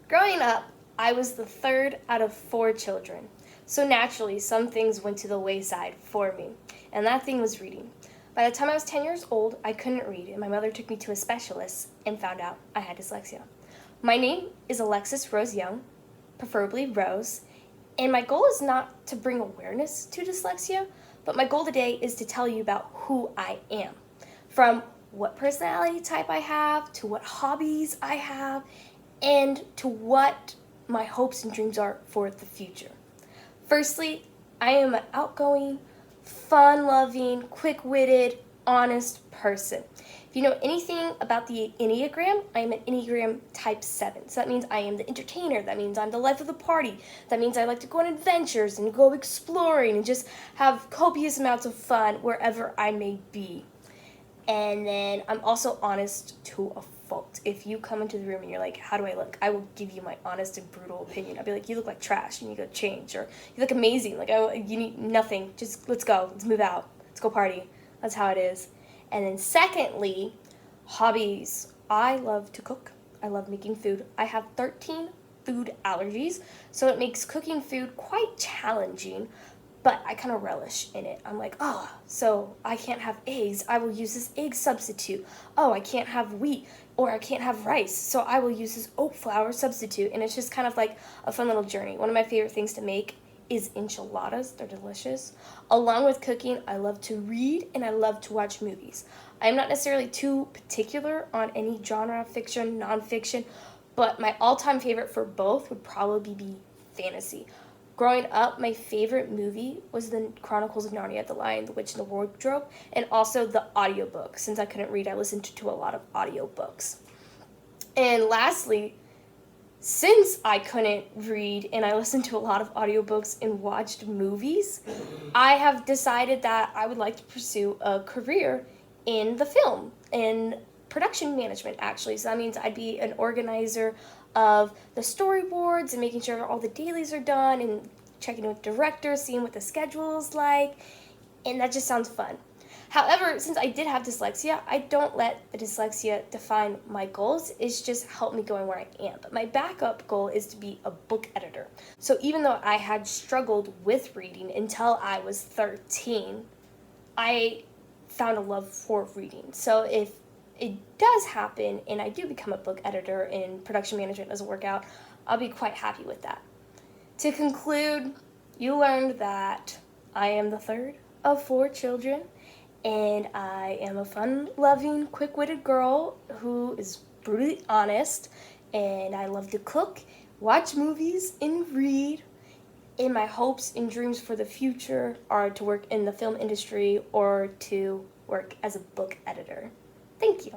Growing up, I was the third out of 4 children. So naturally, some things went to the wayside for me, and that thing was reading. By the time I was 10 years old, I couldn't read, and my mother took me to a specialist and found out I had dyslexia. My name is Alexis Rose Young, preferably Rose, and my goal is not to bring awareness to dyslexia, but my goal today is to tell you about who I am. From what personality type I have, to what hobbies I have, and to what my hopes and dreams are for the future. Firstly, I am an outgoing, fun-loving, quick-witted, honest person. If you know anything about the Enneagram, I am an Enneagram type 7. So that means I am the entertainer. That means I'm the life of the party. That means I like to go on adventures and go exploring and just have copious amounts of fun wherever I may be. And then I'm also honest to a fault. If you come into the room and you're like, how do I look? I will give you my honest and brutal opinion. I'll be like, you look like trash. You need to change. Or you look amazing. Like, you need nothing. Just let's go. Let's move out. Let's go party. That's how it is. And then secondly, hobbies. I love to cook. I love making food. I have 13 food allergies, so it makes cooking food quite challenging, but I kind of relish in it. I'm like, oh, so I can't have eggs. I will use this egg substitute. Oh, I can't have wheat or I can't have rice, so I will use this oat flour substitute. And it's just kind of like a fun little journey. One of my favorite things to make is enchiladas. They're delicious. Along with cooking, I love to read and I love to watch movies. I'm not necessarily too particular on any genre, fiction, nonfiction, but my all-time favorite for both would probably be fantasy. Growing up, my favorite movie was The Chronicles of Narnia, The Lion, the Witch, and the Wardrobe, and also the audiobook. Since I couldn't read, I listened to a lot of audiobooks. And lastly, since I couldn't read and I listened to a lot of audiobooks and watched movies, I have decided that I would like to pursue a career in the film, in production management, actually. So that means I'd be an organizer of the storyboards and making sure all the dailies are done and checking with directors, seeing what the schedule is like, and that just sounds fun. However, since I did have dyslexia, I don't let the dyslexia define my goals. It's just helped me going where I am. But my backup goal is to be a book editor. So even though I had struggled with reading until I was 13, I found a love for reading. So if it does happen and I do become a book editor and production management doesn't work out, I'll be quite happy with that. To conclude, you learned that I am the third of 4 children, and I am a fun-loving, quick-witted girl who is brutally honest, and I love to cook, watch movies, and read. And my hopes and dreams for the future are to work in the film industry or to work as a book editor. Thank you.